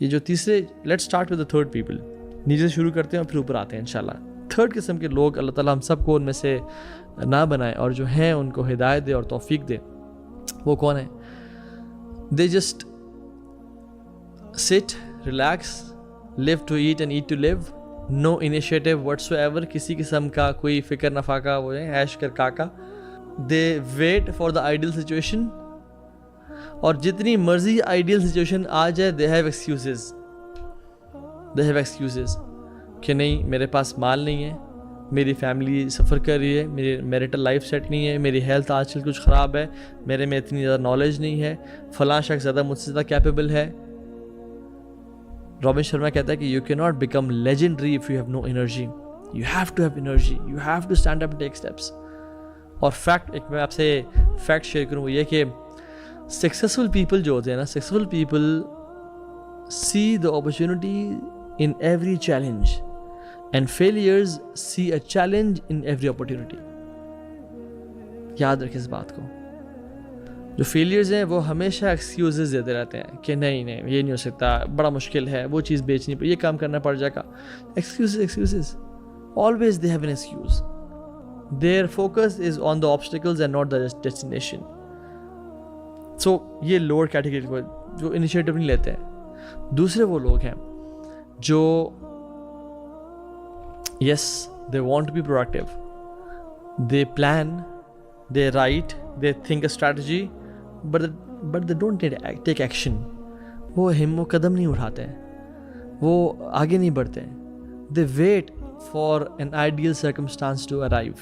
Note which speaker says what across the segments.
Speaker 1: یہ جو تیسرے، let's start with the third people, نیچے سے شروع کرتے ہیں اور پھر اوپر آتے ہیں انشاءاللہ. تھرڈ قسم کے لوگ اللہ تعالیٰ ہم سب کو ان میں سے نہ بنائے اور جو ہیں ان کو ہدایت دے اور توفیق دے. وہ کون ہیں؟ They just sit, relax, live to eat and eat to live, no initiative whatsoever, کسی قسم کا کوئی فکر نفاقہ، وہ ہے عیش کر کاکا. they wait for the ideal situation، اور جتنی مرضی ideal situation آ جائے they have excuses کہ نہیں میرے پاس مال نہیں ہے، میری فیملی سفر کر رہی ہے، میری میریٹل لائف سیٹ نہیں ہے، میری ہیلتھ آج کل کچھ خراب ہے، میرے میں اتنی زیادہ نالج نہیں ہے، فلاں شخص زیادہ مجھ سے زیادہ کیپیبل ہے. رابن شرما کہتا ہے کہ you cannot become legendary if you have no energy. You have to have energy. You have to stand up and take steps. اور فیکٹ، ایک میں آپ سے فیکٹ شیئر کروں، وہ یہ کہ سکسیزفل پیپل جو ہوتے ہیں نا، successful people see the opportunity in every challenge and failures see a challenge in every opportunity. یاد رکھیں اس بات کو. جو فیلیئرز ہیں وہ ہمیشہ ایکسکیوزز دیتے رہتے ہیں کہ نہیں یہ نہیں ہو سکتا، بڑا مشکل ہے، وہ چیز بیچنی پڑے، یہ کام کرنا پڑ جائے گا. Excuses always they have an excuse. Their focus is on the obstacles and not the destination. So یہ لوور کیٹیگری کو جو انیشیٹو نہیں لیتے ہیں. دوسرے وہ لوگ ہیں جو yes they want to be proactive, they plan, they write, they think a strategy, but they don't take action. وہ قدم نہیں اٹھاتے ہیں، وہ آگے نہیں بڑھتے ہیں. they wait for an ideal circumstance to arrive.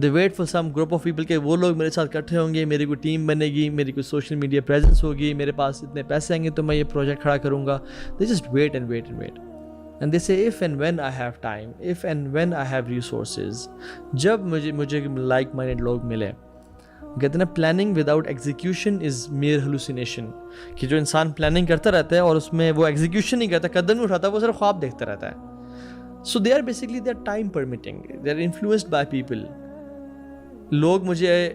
Speaker 1: they wait for some group of people کہ وہ لوگ میرے ساتھ اکٹھے ہوں گے، میری کوئی ٹیم بنے گی، میری کوئی سوشل میڈیا پریزنس ہوگی، میرے پاس اتنے پیسے آئیں گے تو میں یہ پروجیکٹ کھڑا کروں گا. they just wait and wait and wait and they say if and when I have time, if and when I have resources. جب مجھے like minded لوگ ملے. کہتے ہیں planning without execution is mere hallucination, کہ جو انسان پلاننگ کرتا رہتا ہے اور اس میں وہ ایگزیکیوشن نہیں کرتا، قدم نہیں اٹھاتا، وہ صرف خواب دیکھتا رہتا ہے. So they are basically they are time permitting, they are influenced by people. لوگ مجھے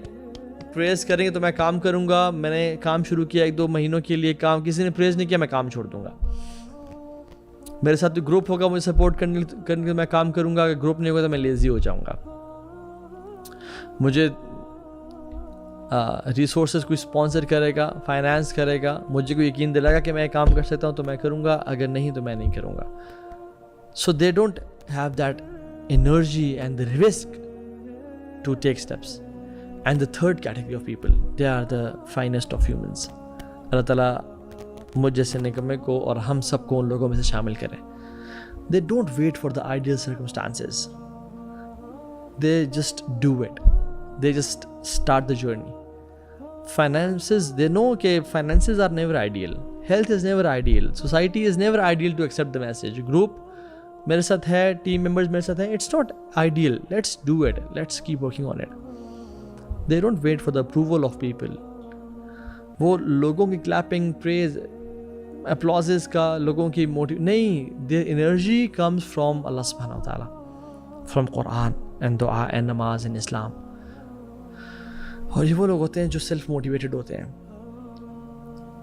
Speaker 1: پریز کریں گے تو میں کام کروں گا. میں نے کام شروع کیا 1-2 مہینوں کے لیے، کام کسی نے پریز نہیں کیا میں کام چھوڑ دوں گا. میرے ساتھ جو گروپ ہوگا مجھے سپورٹ کرنے کے میں کام کروں گا، اگر گروپ نہیں ہوگا تو میں لیزی ہو جاؤں گا. مجھے ریسورسز کوئی اسپانسر کرے گا، فائنانس کرے گا، مجھے کوئی یقین دلائے گا کہ میں کام کر سکتا ہوں تو میں کروں گا، اگر نہیں تو میں نہیں کروں گا. So they don't have that energy and the risk to take steps. And the third category of people they are the finest of humans. اللہ تعالیٰ مجھ جیسے نکمے کو اور ہم سب کو ان لوگوں میں سے شامل کریں. They don't wait for the ideal circumstances, they just do it, they just start the journey. Finances, they know کہ finances are never ideal, health is never ideal, society is never ideal to accept the message. Group میرے ساتھ ہے، team members میرے ساتھ ہیں، it's not ideal, let's do it, let's keep working on it. They don't wait for the approval of people. وہ لوگوں کی clapping, praise, applauses کا، لوگوں کی نہیں. their energy comes from Allah subhanahu wa ta'ala, from Quran and dua and namaz in Islam. اور یہ وہ لوگ ہوتے ہیں جو سیلف موٹیویٹڈ ہوتے ہیں.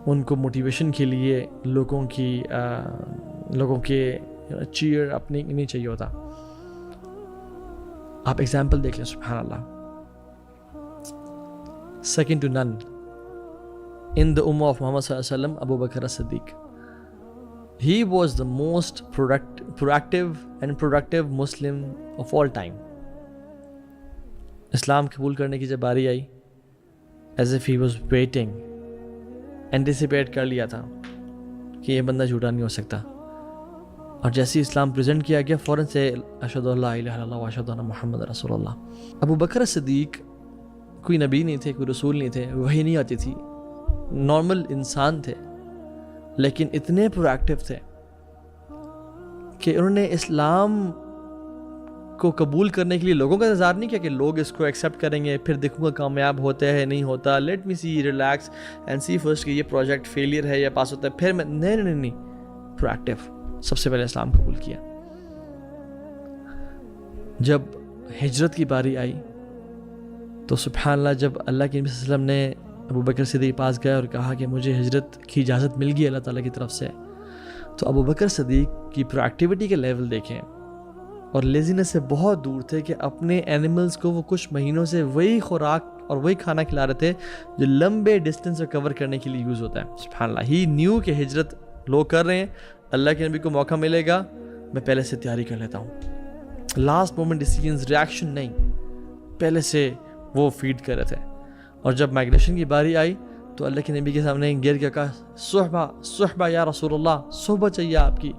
Speaker 1: ان کو موٹیویشن کے لیے لوگوں کے چیئر اپنی نہیں چاہیے ہوتا. آپ ایگزامپل دیکھ لیں، سبحان اللہ، سیکنڈ ٹو نن ان دا امہ آف محمد صلی اللہ علیہ وسلم، ابو بکر الصدیق. He was the most proactive and productive Muslim of all time. اسلام قبول کرنے کی جب باری آئی، as if he was waiting, anticipate کر لیا تھا کہ یہ بندہ جھوٹا نہیں ہو سکتا. اور جیسے اسلام پریزنٹ کیا گیا فوراً سے اشہدو ان لا الہ الا اللہ واشہدو ان محمد رسول اللہ. ابو بکر صدیق کوئی نبی نہیں تھے، کوئی رسول نہیں تھے، وحی نہیں آتی تھی، نارمل انسان تھے، لیکن اتنے پروایکٹیو تھے کہ انہوں نے اسلام کو قبول کرنے کے لیے لوگوں کا انتظار نہیں کیا کہ لوگ اس کو ایکسیپٹ کریں گے پھر دیکھوں گا کامیاب ہوتا ہے نہیں ہوتا، let me see, relax and see first کہ یہ پروجیکٹ فیلئر ہے یا پاس ہوتا ہے پھر میں نہیں پروایکٹیو. سب سے پہلے اسلام قبول کیا. جب ہجرت کی باری آئی تو سبحان اللہ، جب اللہ کے نبی صلی اللہ علیہ وسلم نے ابو بکر صدیق کے پاس گئے اور کہا کہ مجھے ہجرت کی اجازت مل گئی اللہ تعالیٰ کی طرف سے، تو ابو بکر صدیق کی پروایکٹیوٹی کے لیول دیکھیں، اور لیزینس سے بہت دور تھے کہ اپنے اینیملز کو وہ کچھ مہینوں سے وہی خوراک اور وہی کھانا کھلا رہے تھے جو لمبے ڈسٹینس کو کور کرنے کے لیے یوز ہوتا ہے. سبحان اللہ. ہی نیو کہ ہجرت لوگ کر رہے ہیں، اللہ کے نبی کو موقع ملے گا، میں پہلے سے تیاری کر لیتا ہوں. لاسٹ مومنٹ ڈیسیجنز، ریاکشن نہیں، پہلے سے وہ فیڈ کر رہے تھے. اور جب مائگریشن کی باری آئی تو اللہ کے نبی کے سامنے گر کے کہا صحبہ صحبہ یا رسول اللہ، صحبہ چاہیے آپ کی.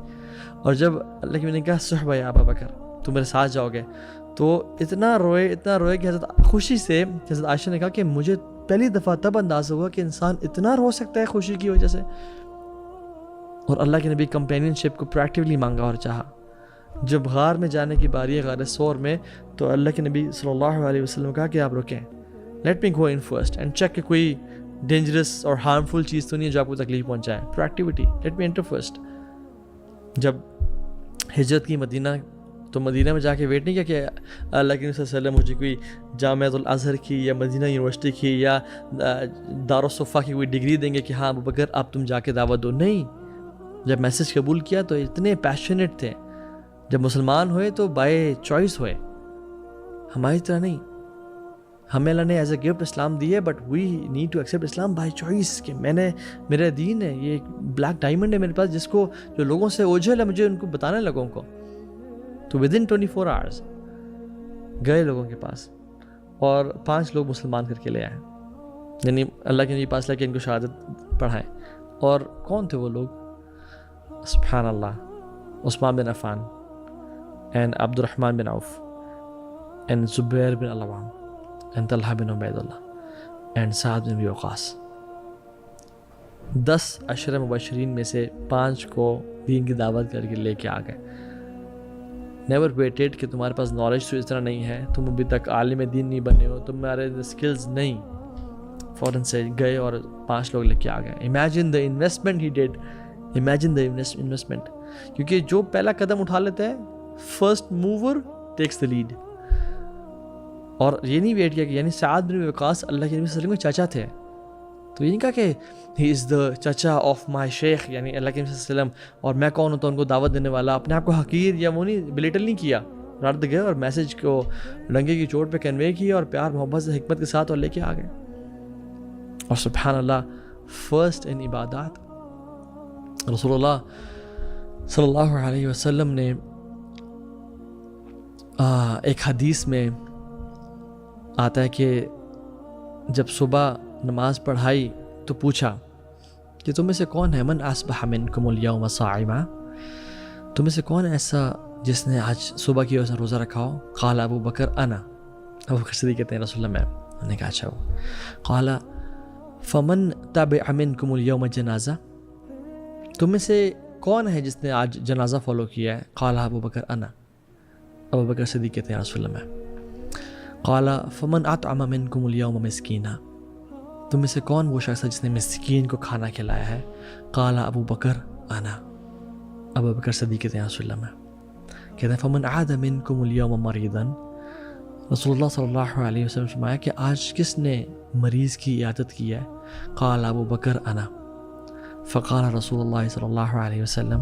Speaker 1: اور جب اللہ کے نبی نے کہا صحبہ یا ابا بکر، تم میرے ساتھ جاؤ گے، تو اتنا روئے کہ حضرت خوشی سے حضرت عائشہ نے کہا کہ مجھے پہلی دفعہ تب اندازہ ہوا کہ انسان اتنا رو سکتا ہے خوشی کی وجہ سے. اور اللہ کے نبی کمپینین شپ کو پریکٹیکلی مانگا اور چاہا. جب غار میں جانے کی باری ہے، غار ثور میں، تو اللہ کے نبی صلی اللہ علیہ وسلم کہا کہ آپ رکیں، let me go in first and check کہ کوئی ڈینجرس اور ہارمفل چیز تو نہیں ہے جو آپ کو تکلیف پہنچائے. پروایکٹیوٹی، لیٹ می انٹر فرسٹ. جب ہجرت کی مدینہ، تو مدینہ میں جا کے ویٹ نہیں کیا کہ اللہ کے نبی صلی اللہ علیہ وسلم مجھے کوئی جامعۃ الازہر کی یا مدینہ یونیورسٹی کی یا دارالصفا کی کوئی ڈگری دیں گے کہ ہاں ابو بکر اب تم جا کے دعوت دو. نہیں، جب میسج قبول کیا تو اتنے پیشنیٹ تھے. جب مسلمان ہوئے تو بائی چوائس ہوئے، ہماری طرح نہیں. ہمیں اللہ نے ایز اے گفٹ اسلام دی ہے، but we need to accept Islam by choice کہ میرا دین ہے، یہ ایک بلیک ڈائمنڈ ہے میرے پاس، جس کو جو لوگوں سے اوجھل ہے مجھے ان کو بتانے لگوں کو. تو ود ان 24 hours گئے لوگوں کے پاس اور 5 لوگ مسلمان کر کے لے آئے، یعنی اللہ کے نبی پاس لے کے ان کو شہادت پڑھائیں. اور کون تھے وہ لوگ؟ سبحان اللہ. عثمان بن عفان اینڈ عبد الرحمن بن عوف اینڈ زبیر بن العوام اینڈ طلحہ بن عبید اللہ اینڈ سعد بن ابی وقاص. 10 عشرہ مبشرین میں سے 5 کو دین کی دعوت کر کے لے کے آ گئے. نیور ویٹڈ کہ تمہارے پاس نالج تو اس طرح نہیں ہے، تم ابھی تک عالم دین نہیں بنے ہو، تمہارے اسکلز نہیں، فوراً سے گئے اور 5 لوگ لے کے آ گئے. Imagine the investment he did, imagine the investment. کیونکہ جو پہلا قدم اٹھا لیتا ہے، first mover takes the lead. اور یہ نہیں ویٹ کیا کہ یعنی سعد بن وقاص اللہ کے نبی صلی اللہ علیہ وسلم کے چاچا تھے، تو یہ نہیں کہا کہ ہی از دا چچا آف مائی شیخ، یعنی اللہ کے نبی صلی اللہ علیہ وسلم اور میں کون ہوتا ہوں ان کو دعوت دینے والا. اپنے آپ کو حقیر یا وہ نہیں بلیٹل نہیں کیا، رد گئے اور میسج کو ڈنگے کی چوٹ پہ کنوے کیا اور پیار محبت سے حکمت کے ساتھ اور لے کے آ گئے. اور سبحان اللہ، فرسٹ ان عبادات رسول اللہ صلی اللہ علیہ وسلم نے ایک حدیث میں آتا ہے کہ جب صبح نماز پڑھائی تو پوچھا کہ تم میں سے کون ہے، من اصبح منکم اليوم صائما، تم میں سے کون ایسا جس نے آج صبح کی وجہ سے روزہ رکھا ہو؟ قال ابو بکر انا، ابو بکر صدیق کہتے ہیں رسول اللہ میں نے کہا اچھا ہو. قال فمن تبع منکم اليوم جنازہ، تم میں سے کون ہے جس نے آج جنازہ فالو کیا ہے؟ قال ابو بکر انا، ابو بکر صدیق کہتے ہیں رسول اللہ میں. قال فمن اطعم منکم اليوم مسکینا، تم میں سے کون وہ شخص ہے جس نے مسکین کو کھانا کھلایا ہے؟ قال ابو بکر انا، ابو بکر صدیق کہتے ہیں رسول اللہ میں. کہتے ہیں فمن عاد منکم اليوم مریضا، رسول اللہ صلی اللہ علیہ وسلم فرمایا کہ آج کس نے مریض کی عیادت کی ہے؟ قال ابو بکر انا. فقال رسول اللہ صلی اللہ علیہ وسلم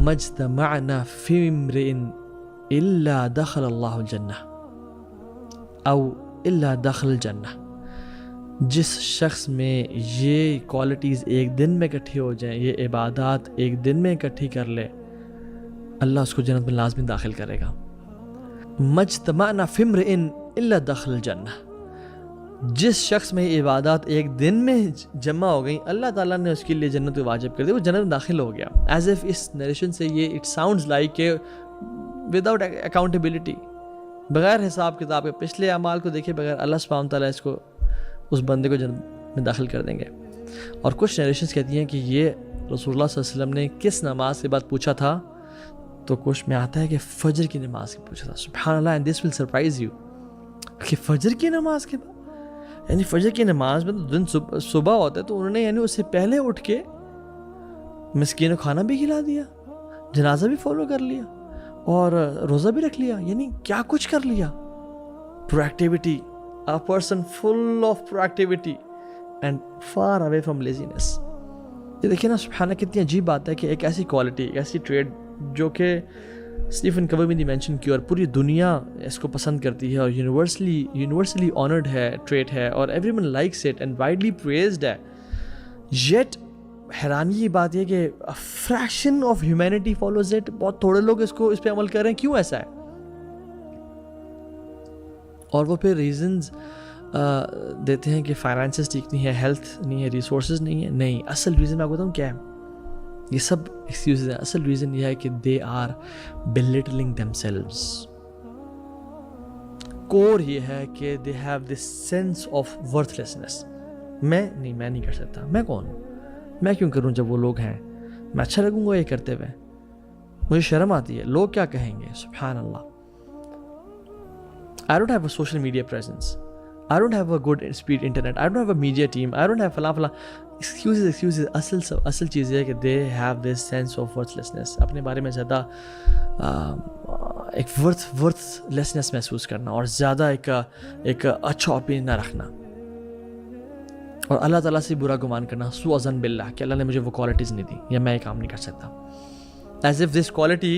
Speaker 1: مجتمعنا فی امرئ الا دخل اللہ الجنہ او الا دخل الجنہ، جس شخص میں یہ کوالٹیز ایک دن میں اکٹھی ہو جائیں، یہ عبادات ایک دن میں اکٹھی کر لے، اللہ اس کو جنت میں لازمی داخل کرے گا. مجتمعنا فی امرئ الا دخل الجنہ، جس شخص میں یہ عبادات ایک دن میں جمع ہو گئیں، اللہ تعالیٰ نے اس کے لیے جنت کو واجب کر دی، وہ جنت میں داخل ہو گیا. ایز اف اس نریشن سے یہ اٹ ساؤنڈز لائک کہ وداؤٹ اکاؤنٹیبلٹی، بغیر حساب کتاب کے پچھلے اعمال کو دیکھے بغیر اللہ سبحانہ تعالیٰ اس کو، اس بندے کو جنت میں داخل کر دیں گے. اور کچھ نریشنز کہتی ہیں کہ یہ رسول اللہ صلی اللہ علیہ وسلم نے کس نماز کے بعد پوچھا تھا، تو کچھ میں آتا ہے کہ فجر کی نماز کے پوچھا تھا. سبحان اللہ، and this will surprise you کہ فجر کی نماز کے بعد، یعنی فجر کی نماز میں تو دن صبح ہوتا ہے، تو انہوں نے یعنی اس سے پہلے اٹھ کے مسکین کو کھانا بھی کھلا دیا، جنازہ بھی فالو کر لیا اور روزہ بھی رکھ لیا، یعنی کیا کچھ کر لیا. پروایکٹیوٹی، a person full of proactivity and far away from laziness. یہ دیکھیں نا سبحانہ کتنی عجیب بات ہے کہ ایک ایسی کوالٹی، ایک ایسی ٹریڈ جو کہ اسٹیفن کوی نے مینشن کی اور پوری دنیا اس کو پسند کرتی ہے اور یونیورسلی آنرڈ ہے ٹریٹ ہے اور every one likes it and widely praised ہے، یٹ حیرانی کی بات یہ کہ fraction of humanity follows it. بہت تھوڑے لوگ اس پہ عمل کر رہے ہیں. کیوں ایسا ہے؟ اور وہ پھر ریزنز دیتے ہیں کہ فائنانسز ٹھیک نہیں ہے، ہیلتھ نہیں ہے، ریسورسز نہیں ہے. نہیں، اصل ریزن میں آپ کو بتاؤں کیا ہے؟ یہ سب ایکسکیوزز ہیں. اصل ریزن یہ ہے کہ دے آر بلیٹلنگ دیم سیلوز. کور یہ ہے کہ they have this sense of worth lessons. میں نہیں کر سکتا. میں کون ہوں؟ میں کیوں کروں جب وہ لوگ ہیں؟ میں اچھا لگوں گا یہ کرتے ہوئے؟ مجھے شرم آتی ہے. لوگ کیا کہیں گے؟ سبحان اللہ. I don't have a social media presence. I don't have a good speed internet. I don't have a media team. I don't have فلاں. Excuses. اصل چیز یہ ہے کہ they have this sense of worthlessness. اپنے بارے میں زیادہ ایک worthlessness محسوس کرنا اور زیادہ ایک اچھا اوپینین نہ رکھنا اور اللہ تعالیٰ سے برا گمان کرنا. سوء ظن باللہ کہ اللہ نے مجھے وہ کوالٹیز نہیں دی یا میں یہ کام نہیں کر سکتا. As if this quality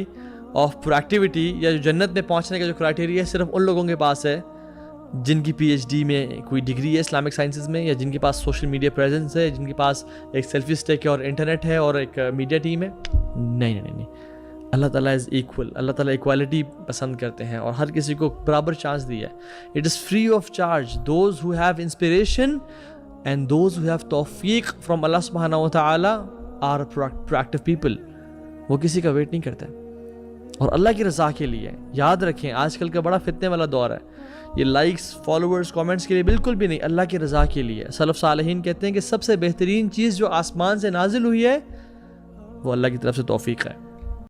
Speaker 1: of proactivity یا جو جنت میں پہنچنے کا جو کرائٹیریا ہے صرف ان لوگوں کے پاس ہے جن کی پی ایچ ڈی میں کوئی ڈگری ہے اسلامک سائنسز میں، یا جن کے پاس سوشل میڈیا پریزنس ہے، جن کے پاس ایک سیلفی اسٹیک ہے اور انٹرنیٹ ہے اور ایک میڈیا ٹیم ہے. نہیں. اللہ تعالیٰ از ایکول. اللہ تعالیٰ ایکوالٹی پسند کرتے ہیں اور ہر کسی کو برابر چانس دیا ہے. It is free of charge. Those who have inspiration and those who have توفیق فرام اللہ سبحانہ و تعالیٰ آر پرویکٹیو پیپل. وہ کسی کا ویٹ نہیں کرتے اور اللہ کی رضا کے لیے. یاد رکھیں آج کل کا بڑا فتنے والا دور ہے. یہ لائکس، فالوورز، کامنٹس کے لیے بالکل بھی نہیں، اللہ کی رضا کے لیے. سلف صالحین کہتے ہیں کہ سب سے بہترین چیز جو آسمان سے نازل ہوئی ہے وہ اللہ کی طرف سے توفیق ہے.